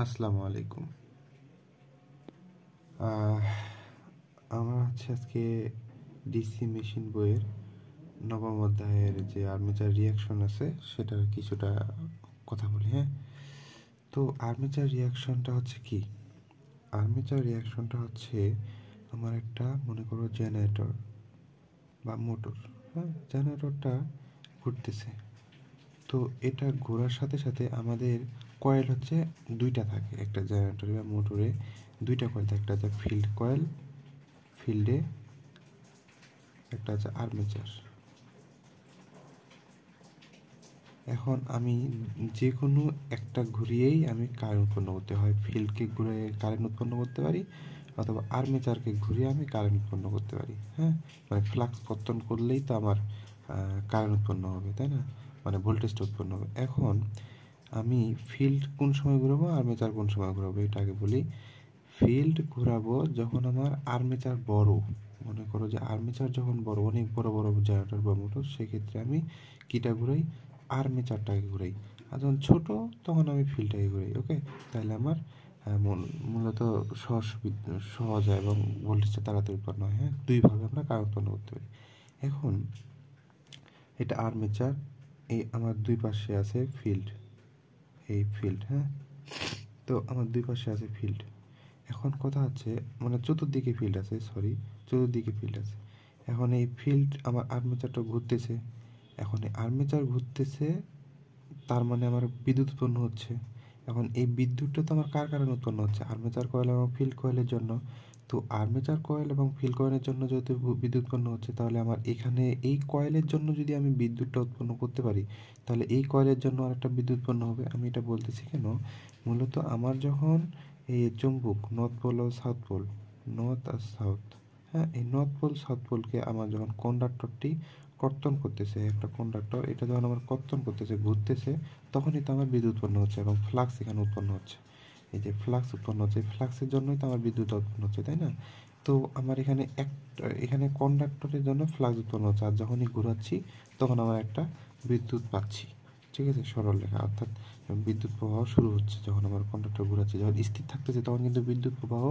আসসালামু আলাইকুম। আহ, আমরা আজকে ডিসি মেশিন বইয়ের নবম অধ্যায়ের যে আর্মেচার রিয়াকশন আছে সেটার কিছুটা কথা বলি। হ্যাঁ, তো আর্মেচার রিয়াকশনটা হচ্ছে কি? আর্মেচার রিয়াকশনটা হচ্ছে আমার একটা, মনে করো, জেনারেটর বা মোটর। হ্যাঁ, জেনারেটরটা ঘুরতেছে, তো এটা ঘোরার সাথে সাথে আমাদের কয়েল হচ্ছে দুইটা থাকে। একটা জেনারেটরে বা মোটরে দুইটা কয়েল থাকে, একটা হচ্ছে ফিল্ড কয়েল, ফিল্ডে, একটা হচ্ছে আর্মেচার। এখন আমি যে কোনো একটা ঘুরিয়েই আমি কারেন্ট উৎপন্ন করতে হয়, ফিল্ডকে ঘুরে কারেন্ট উৎপন্ন করতে পারি অথবা আর্মেচারকে ঘুরিয়ে আমি কারেন্ট উৎপন্ন করতে পারি। হ্যাঁ, মানে ফ্লাক্স পত্তন করলেই তো আমার কারেন্ট উৎপন্ন হবে, তাই না? মানে ভোল্টেজটা উৎপন্ন হবে। এখন আমি ফিল্ড কোন সময় ঘুরাবো, আর্মেচার কোন সময় ঘুরাবো, এটা আগে বলি। ফিল্ড ঘোরাবো যখন আমার আর্মেচার বড়। মনে করো যে আর্মেচার যখন বড়, অনেক বড় বড় জেনারেটর বা মোটর, সেক্ষেত্রে আমি কিটা ঘুরাই, আর্মেচারটাকে ঘুরাই। আর যখন ছোট, তখন আমি ফিল্ডটাকে ঘুরাই। ওকে, তাহলে আমার মূলত সহজ হয় এবং ভোল্টেজটা তাড়াতাড়ি উৎপন্ন হয়। হ্যাঁ, দুইভাবে আমরা কারেন্ট উৎপন্ন করতে পারি। এখন এটা আর্মেচার, এই আমার দুই পাশে আছে ফিল্ড, এই ফিল্ড। হ্যাঁ, তো আমার দুই পাশে আছে ফিল্ড। এখন কথা হচ্ছে, মানে চতুর্দিকে ফিল্ড আছে, সরি, চতুর্দিকে ফিল্ড আছে। এখন এই ফিল্ড, আমার আর্মেচারটা ঘুরতেছে। এখন এই আর্মেচার ঘুরতেছে, তার মানে আমার বিদ্যুৎ উৎপন্ন হচ্ছে। এখন এই বিদ্যুৎটা তো আমার কার কারণে উৎপন্ন হচ্ছে? আর্মেচার কয়েল এবং ফিল্ড কয়েলের জন্য। তো আর্মেচার কয়েল এবং ফিল্ড কয়েলের জন্য যেহেতু বিদ্যুৎ উৎপন্ন হচ্ছে, তাহলে আমার এখানে এই কয়েলের জন্য যদি আমি বিদ্যুৎটা উৎপন্ন করতে পারি, তাহলে এই কয়েলের জন্য আরেকটা বিদ্যুৎ উৎপন্ন হবে। আমি এটা বলতেছি কেন? মূলত আমার যখন এই চুম্বক, নর্থ পোল ও সাউথ পোল, নর্থ আর সাউথ, হ্যাঁ, এই নর্থ পোল সাউথ পোলকে আমার যখন কন্ডাক্টরটি কর্তন করতেছে, একটা কন্ডাক্টর এটা যখন আমার কর্তন করতেছে, ঘুরতেছে, তখনই তো আমার বিদ্যুৎ উৎপন্ন হচ্ছে এবং ফ্লাক্স এখানে উৎপন্ন হচ্ছে। এই যে ফ্লাক্স উৎপন্ন হচ্ছে, ফ্লাক্সের জন্যই তো আমার বিদ্যুৎ উৎপন্ন হচ্ছে, তাই না? তো আমার এখানে কন্ডাক্টরের জন্য ফ্লাক্স উৎপন্ন হচ্ছে, আর যখনই ঘোরাচ্ছি তখন আমার একটা বিদ্যুৎ পাচ্ছি। ঠিক আছে, সরল রেখা, অর্থাৎ বিদ্যুৎ প্রবাহ শুরু হচ্ছে যখন আমার কন্ডাক্টর ঘোরাচ্ছে। যখন স্থির থাকতেছে তখন কিন্তু বিদ্যুৎ প্রবাহ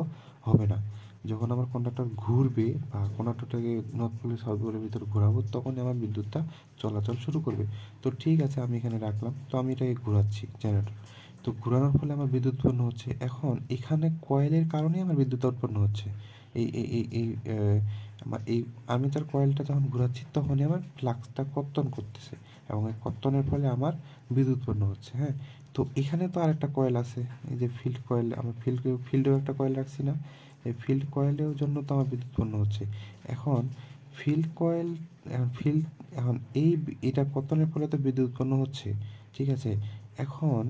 হবে না। যখন আমার কন্ডাক্টর ঘুরবে বা কন্ডাক্টরটাকে নর্থ পোলে সাউথ পোলের ভিতরে ঘোরাবো, তখনই আমার বিদ্যুৎটা চলাচল শুরু করবে। তো ঠিক আছে, আমি এখানে রাখলাম, তো আমি এটাকে ঘোরাচ্ছি জেনারেটর। তো ঘোরানোর ফলে আমার বিদ্যুৎ উৎপন্ন হচ্ছে। এখন এখানে কয়েলের কারণেই আমার বিদ্যুৎ উৎপন্ন হচ্ছে। এই এই এই এই আমার এই আর্মেচার কয়েলটা যখন ঘোরাচ্ছি, তখনই আমার ফ্লাক্সটা কর্তন করতেছে এবং এই কর্তনের ফলে আমার বিদ্যুৎ উৎপন্ন হচ্ছে। হ্যাঁ, তো এখানে তো আরেকটা কয়েল আছে, এই যে ফিল্ড কয়েল, আমার ফিল্ডেও একটা কয়েল রাখছি না? এই ফিল্ড কয়েলের জন্য তো আমার বিদ্যুৎ উৎপন্ন হচ্ছে। এখন ফিল্ড কয়েল, ফিল্ড, এখন এটা কর্তনের ফলে তো বিদ্যুৎ উৎপন্ন হচ্ছে, ঠিক আছে। এখন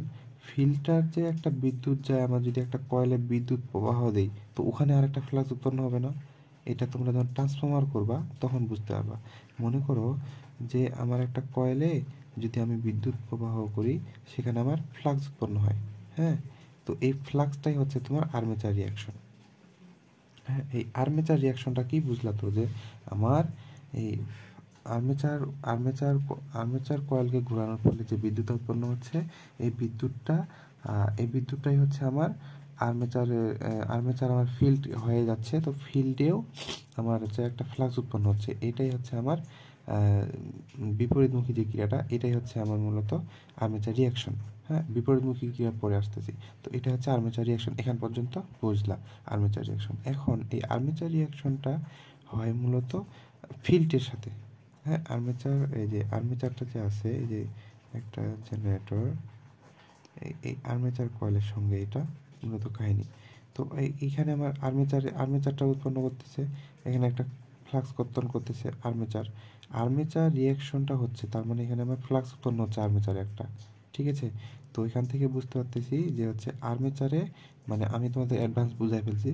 ফিল্টার যে একটা বিদ্যুৎ যায়, আমার যদি একটা কয়েলে বিদ্যুৎ প্রবাহ দেই, তো ওখানে আরেকটা ফ্লাক্স উৎপন্ন হবে না? এটা তোমরা যখন ট্রান্সফর্মার করবা তখন বুঝতে পারবা। মনে করো যে আমার একটা কয়েলে যদি আমি বিদ্যুৎ প্রবাহ করি, সেখানে আমার ফ্লাক্স উৎপন্ন হয়। হ্যাঁ, তো এই ফ্লাক্সটাই হচ্ছে তোমার আর্মেচার রিয়াকশন। হ্যাঁ, এই আর্মেচার রিয়াকশনটা কি বুঝলা তো? যে আমার এই আর্মেচার আর্মেচার আর্মেচার কয়েলকে ঘোরানোর ফলে যে বিদ্যুৎ উৎপন্ন হচ্ছে, এই বিদ্যুৎটা এই বিদ্যুৎটাই হচ্ছে আমার আর্মেচার আমার ফিল্ড হয়ে যাচ্ছে। তো ফিল্ডেও আমার হচ্ছে একটা ফ্লাক্স উৎপন্ন হচ্ছে। এটাই হচ্ছে আমার বিপরীতমুখী যে ক্রিয়াটা, এটাই হচ্ছে আমার মূলত আর্মেচার রিয়াকশন। হ্যাঁ, বিপরীতমুখী ক্রিয়া পরে আসতেছি। তো এটা হচ্ছে আর্মেচার রিয়াকশন, এখান পর্যন্ত বুঝলাম আর্মেচার রিয়াকশন। এখন এই আর্মেচার রিয়াকশনটা হয় মূলত ফিল্ডের সাথে। হ্যাঁ, এই যে আর্মেচারটা যে আছে, এই যে একটা জেনারেটর, এই আর্মেচার কয়েলের সঙ্গে এটা মূলত কাহিনী। তো এইখানে আমার আর্মেচারটা উৎপন্ন করতেছে, এখানে একটা ফ্লাক্স কর্তন করতেছে আর্মেচার। আর্মেচার রিয়াকশনটা হচ্ছে, তার মানে এখানে আমার ফ্লাক্স উৎপন্ন হচ্ছে আর্মেচারে একটা, ঠিক আছে। তো এখান থেকে বুঝতে পারতেছি যে হচ্ছে আর্মেচারে, মানে আমি তোমাদের অ্যাডভান্স বুঝাই ফেলছি।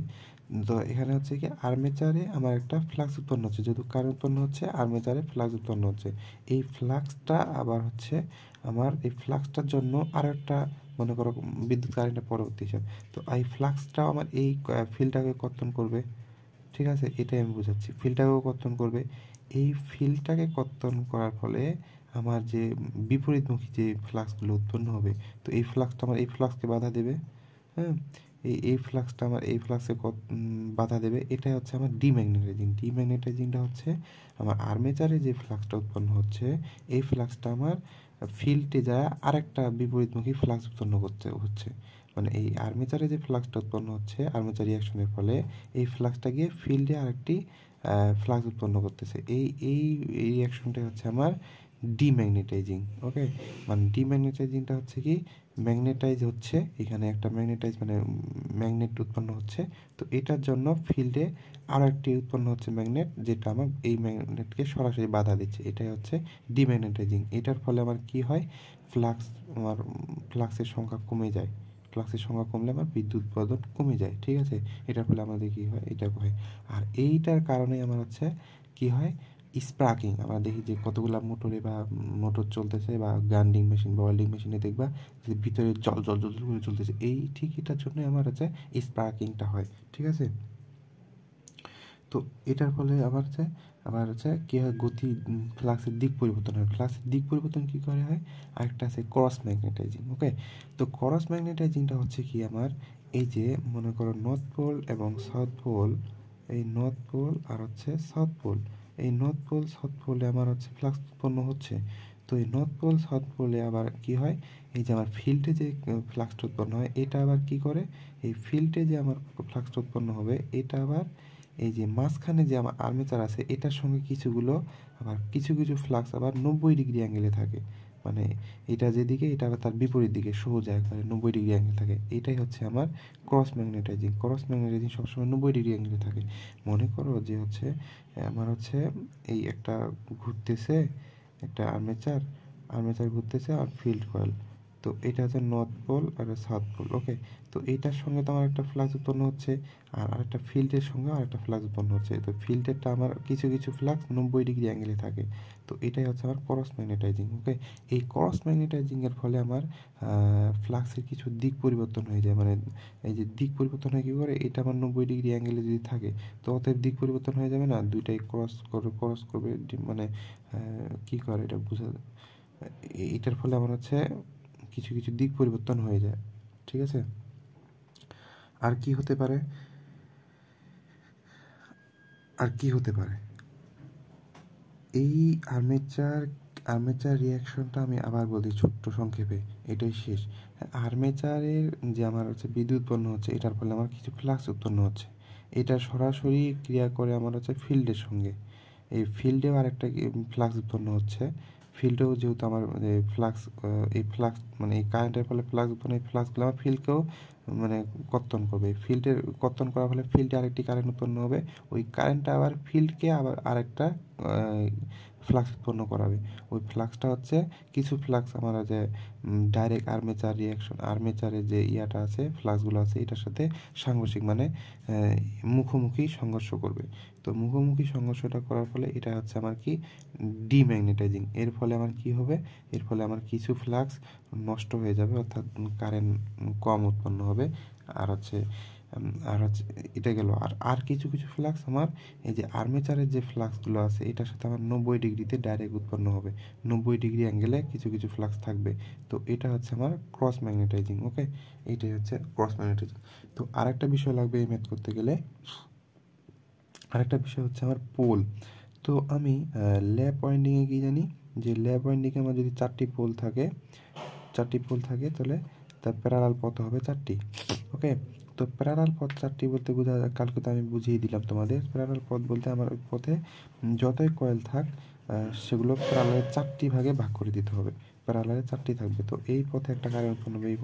তো এখানে হচ্ছে কি, আর্মেচারে আমার একটা ফ্লাক্স উৎপন্ন হচ্ছে, যেহেতু কারেন্ট উৎপন্ন হচ্ছে, আর্মেচারে ফ্লাক্স উৎপন্ন হচ্ছে। এই ফ্লাক্সটা আবার হচ্ছে আমার, এই ফ্লাক্সটার জন্য আরও একটা, মনে করো, বিদ্যুৎ কারেন্টের পরবর্তী হিসাব। তো এই ফ্লাক্সটাও আমার এই ফিল্ডটাকে কর্তন করবে, ঠিক আছে। এটাই আমি বোঝাচ্ছি, ফিল্ডটাকেও কর্তন করবে। এই ফিল্ডটাকে কর্তন করার ফলে আমার যে বিপরীতমুখী যে ফ্লাক্সগুলো উৎপন্ন হবে, তো এই ফ্লাক্সটা আমার এই ফ্লাক্সকে বাধা দেবে। হ্যাঁ, এই ফ্লাক্সটা আমার এই ফ্লাক্সে বাধা দেবে, এটাই হচ্ছে আমার ডিম্যাগনেটাইজিং। ডিম্যাগনেটাইজিংটা হচ্ছে আমার আর্মেচারে যে ফ্লাক্সটা উৎপন্ন হচ্ছে, এই ফ্লাক্সটা আমার ফিল্ডে যায় আরেকটা বিপরীতমুখী ফ্লাক্স উৎপন্ন করতে হচ্ছে। মানে এই আর্মেচারে যে ফ্লাক্সটা উৎপন্ন হচ্ছে আর্মেচার রিয়াকশনের ফলে, এই ফ্লাক্সটা গিয়ে ফিল্ডে আরেকটি ফ্লাক্স উৎপন্ন করতেছে। এই রিয়াকশনটা হচ্ছে আমার ডিম্যাগনেটাইজিং। ওকে, মানে ডিম্যাগনেটাইজিংটা হচ্ছে কি, ম্যাগনেটাইজ হচ্ছে, এখানে একটা ম্যাগনেটাইজ মানে ম্যাগনেট উৎপন্ন হচ্ছে, তো এটার জন্য ফিল্ডে আরও একটি উৎপন্ন হচ্ছে ম্যাগনেট, যেটা আমার এই ম্যাগনেটকে সরাসরি বাধা দিচ্ছে, এটাই হচ্ছে ডিম্যাগনেটাইজিং। এটার ফলে আমার কি হয়, আমার ফ্লাক্সের সংখ্যা কমে যায়। ফ্লাক্সের সংখ্যা কমলে আমার বিদ্যুৎ উৎপাদন কমে যায়, ঠিক আছে। এটার ফলে আমাদের কী হয়, এটা হয়। আর এইটার কারণে আমার হচ্ছে কি হয়, স্পার্কিং। আমরা দেখি যে কতগুলা মোটরে বা মোটর চলতেছে বা গ্রাইন্ডিং মেশিন বা ওয়েল্ডিং মেশিনে দেখবা যে ভিতরে জল জল জল করে চলতেছে, এই ঠিক এটার জন্যই আমার হচ্ছে স্পার্কিংটা হয়, ঠিক আছে। তো এটার ফলে আবার হচ্ছে কী হয়, গতি ফ্লাক্সের দিক পরিবর্তন হয়। ফ্লাক্সের দিক পরিবর্তন কী করে হয়, আরেকটা আছে ক্রস ম্যাগনেটাইজিং। ওকে, তো ক্রস ম্যাগনেটাইজিংটা হচ্ছে কি, আমার এই যে মনে করো নর্থ পোল এবং সাউথ পোল, এই নর্থ পোল আর হচ্ছে সাউথ পোল, এই নর্থ পোল সাউথ পোলে আমার হচ্ছে ফ্লাক্স উৎপন্ন হচ্ছে। তো এই নর্থ পোল সাউথ পোলে আবার কি হয়, এই যে আমার ফিল্ডে যে ফ্লাক্সটা উৎপন্ন হয়, এটা আবার কি করে, এই ফিল্ডে যে আমার ফ্লাক্সটা উৎপন্ন হবে, এটা আবার এই যে মাঝখানে যে আমার আর্মেচার আছে, এটার সঙ্গে কিছু কিছু ফ্লাক্স আবার 90 ডিগ্রি অ্যাঙ্গেলে থাকে। মানে এটা যেদিকে, এটা আবার তার বিপরীত দিকে সোজা একবারে 90 ডিগ্রি অ্যাঙ্গেল থাকে। এটাই হচ্ছে আমার ক্রস ম্যাগনেটাইজিং। ক্রস ম্যাগনেটাইজিং সবসময় 90 ডিগ্রি অ্যাঙ্গেলে থাকে। মনে করো যে হচ্ছে আমার হচ্ছে এই একটা ঘুরতেছে, একটা আর্মেচার ঘুরতেছে আর ফিল্ড কয়েল। তো এটা হচ্ছে নর্থ পোল আর সাউথ পোল। ওকে, তো এইটার সঙ্গে তো আমার একটা ফ্লাক্স উৎপন্ন হচ্ছে, আর আরেকটা ফিল্ডের সঙ্গে আরেকটা ফ্লাক্স উৎপন্ন হচ্ছে। তো ফিল্ডেরটা আমার কিছু কিছু ফ্লাক্স 90 ডিগ্রি অ্যাঙ্গেলে থাকে। তো এটাই হচ্ছে আমার ক্রস ম্যাগনেটাইজিং। ওকে, এই ক্রস ম্যাগনেটাইজিংয়ের ফলে আমার ফ্লাক্সের কিছু দিক পরিবর্তন হয়ে যায়। মানে এই যে দিক পরিবর্তন হয় কী করে, এটা আমার 90 ডিগ্রি অ্যাঙ্গেলে যদি থাকে, তো অতএব দিক পরিবর্তন হয়ে যাবে না, দুইটাই ক্রস করবে। মানে কী করে এটা বোঝা, এটার ফলে আমার হচ্ছে কিছু কিছু দিক পরিবর্তন হয়ে যায়, ঠিক আছে। আর কি হতে পারে, এই আর্মেচার রিয়াকশনটা আমি আবার বলি ছোট্ট সংক্ষেপে, এটাই শেষ। আর্মেচারের যে আমার হচ্ছে বিদ্যুৎ উৎপন্ন হচ্ছে, এটার ফলে আমার কিছু ফ্লাক্স উৎপন্ন হচ্ছে, এটা সরাসরি ক্রিয়া করে আমার হচ্ছে ফিল্ডের সঙ্গে। এই ফিল্ডেও আরেকটা ফ্লাক্স উৎপন্ন হচ্ছে, ফিল্ডেও যেহেতু আমার ফ্লাক্স মানে এই কারেন্টের ফলে ফ্লাক্স উৎপন্ন, এই ফ্লাক্সগুলো আমার ফিল্ডকেও মানে কর্তন করবে। ফিল্ডের কর্তন করার ফলে ফিল্ডে আরেকটি কারেন্ট উৎপন্ন হবে, ওই কারেন্টটা আবার ফিল্ডকে আবার আরেকটা ফ্লাক্স উৎপন্ন করাবে। ওই ফ্লাক্সটা হচ্ছে কিছু ফ্লাক্স আমার যে ডাইরেক্ট আর্মেচারের যে ইয়াটা আছে, ফ্লাক্সগুলো আছে, এটার সাথে সাংঘর্ষিক মানে মুখোমুখি সংঘর্ষ করবে। তো মুখোমুখি সংঘর্ষটা করার ফলে এটা হচ্ছে আমার কি, ডিম্যাগনেটাইজিং। এর ফলে আমার কি হবে, এর ফলে আমার কিছু ফ্লাক্স নষ্ট হয়ে যাবে, অর্থাৎ কারেন্ট কম উৎপন্ন হবে। আর হচ্ছে এটা গেল। আর কিছু কিছু ফ্লাক্স আমার এই যে আর্মেচারের যে ফ্লাক্সগুলো আছে, এটার সাথে আমার 90 ডিগ্রিতে ডাইরেক্ট উৎপন্ন হবে, 90 ডিগ্রি অ্যাঙ্গেলে কিছু কিছু ফ্লাক্স থাকবে। তো এটা হচ্ছে আমার ক্রস ম্যাগনেটাইজিং। ওকে, এইটাই হচ্ছে ক্রস ম্যাগনেটাইজিং। তো আরেকটা বিষয় লাগবে এই ম্যাথ করতে গেলে, আরেকটা বিষয় হচ্ছে আমার পোল। তো আমি ল্যাপ ওয়াইন্ডিংয়ে কি জানি, যে ল্যাপ ওয়াইন্ডিংয়ে আমার যদি চারটি পোল থাকে তাহলে তার প্যারালাল পথ হবে চারটি। ওকে, তো প্যারালাল পথ চারটি বলতে কালকে তো আমি বুঝিয়ে দিলাম তোমাদের। প্যারালাল পথ বলতে আমার ওই পথে যতই কয়েল থাক সেগুলো প্যারালালে চারটি ভাগে ভাগ করে দিতে হবে, প্যারালালে চারটি থাকবে। তো এই পথে একটা কারেন্ট উৎপন্ন হবে, এই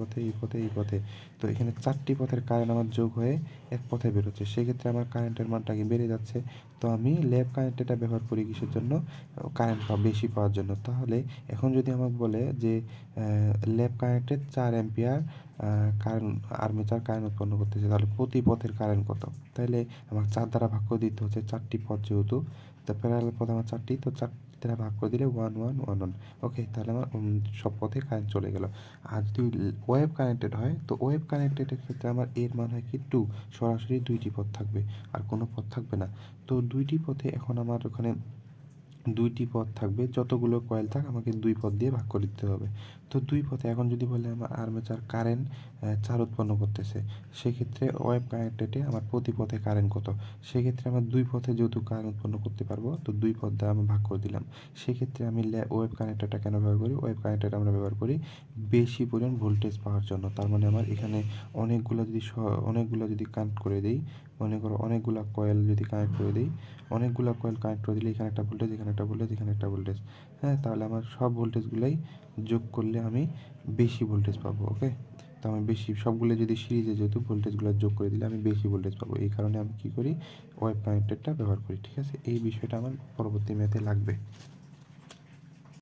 পথে। তো এখানে চারটি পথের কারেন্ট আমার যোগ হয়ে এক পথে বেরোচ্ছে, সেক্ষেত্রে আমার কারেন্টের মানটা কি বেড়ে যাচ্ছে। তো আমি ল্যাপ কানেক্টরটা ব্যবহার করি কিসের জন্য, কারেন্ট বেশি পাওয়ার জন্য। তাহলে এখন যদি আমাকে বলে যে lap connected 4 ampere current armature current উৎপন্ন করতেছে, তাহলে প্রতি পথের কারেন্ট কত, তাহলে আমাকে 4 দ্বারা ভাগ করে দিতে হচ্ছে, চারটি পথ যেহেতু, তো প্যারালাল পথ আমার চারটি, তো 4 দ্বারা ভাগ করে দিলে 1 1 1 1। ওকে, তাহলে আমার সব পথে কারেন্ট চলে গেল। আর যদি ওয়েভ কানেক্টেড হয়, তো ওয়েভ কানেক্টেডের ক্ষেত্রে আমার এর মান হয় কি 2, সরাসরি 2টি পথ থাকবে, আর কোনো পথ থাকবে না। তো 2টি পথে এখন আমার ওখানে 2টি পথ থাকবে, যতগুলো কয়েল থাক আমাকে 2 পথ দিয়ে ভাগ করে দিতে হবে। তো দুই পথে এখন যদি বলে আমার আর্মেচার কারেন্ট 4 উৎপন্ন করতেছে, সেক্ষেত্রে ওয়েভ কানেক্টেডে আমার প্রতি পথে কারেন্ট কত? সেক্ষেত্রে আমার দুই পথে যেহেতু কারেন্ট উৎপন্ন করতে পারবো, তো দুই পথ দ্বারা আমি ভাগ করে দিলাম। সেক্ষেত্রে আমি ওয়েভ কানেক্টরটা কেন ব্যবহার করি? ওয়েভ কানেক্টর আমরা ব্যবহার করি বেশি পরিমাণ ভোল্টেজ পাওয়ার জন্য। তার মানে আমার এখানে অনেকগুলো যদি কানেক্ট করে দেই, মনে করো অনেকগুলা কয়েল যদি কানেক্ট করে দেই, অনেকগুলা কয়েল কানেক্ট করে দিলে এখানে একটা ভোল্টেজ, এখানে একটা ভোল্টেজ, এখানে একটা ভোল্টেজ, হ্যাঁ, তাহলে আমার সব ভোল্টেজগুলাই যোগ করলে আমি বেশি ভোল্টেজ পাবো। ওকে, তো আমি বেশি সবগুলো যদি সিরিজে যেহেতু ভোল্টেজগুলো যোগ করে দিলে আমি বেশি ভোল্টেজ পাবো, এই কারণে আমি কী করি? ওয়েভ কানেক্টরটা ব্যবহার করি। ঠিক আছে, এই বিষয়টা আমার পরবর্তী ম্যাথে লাগবে।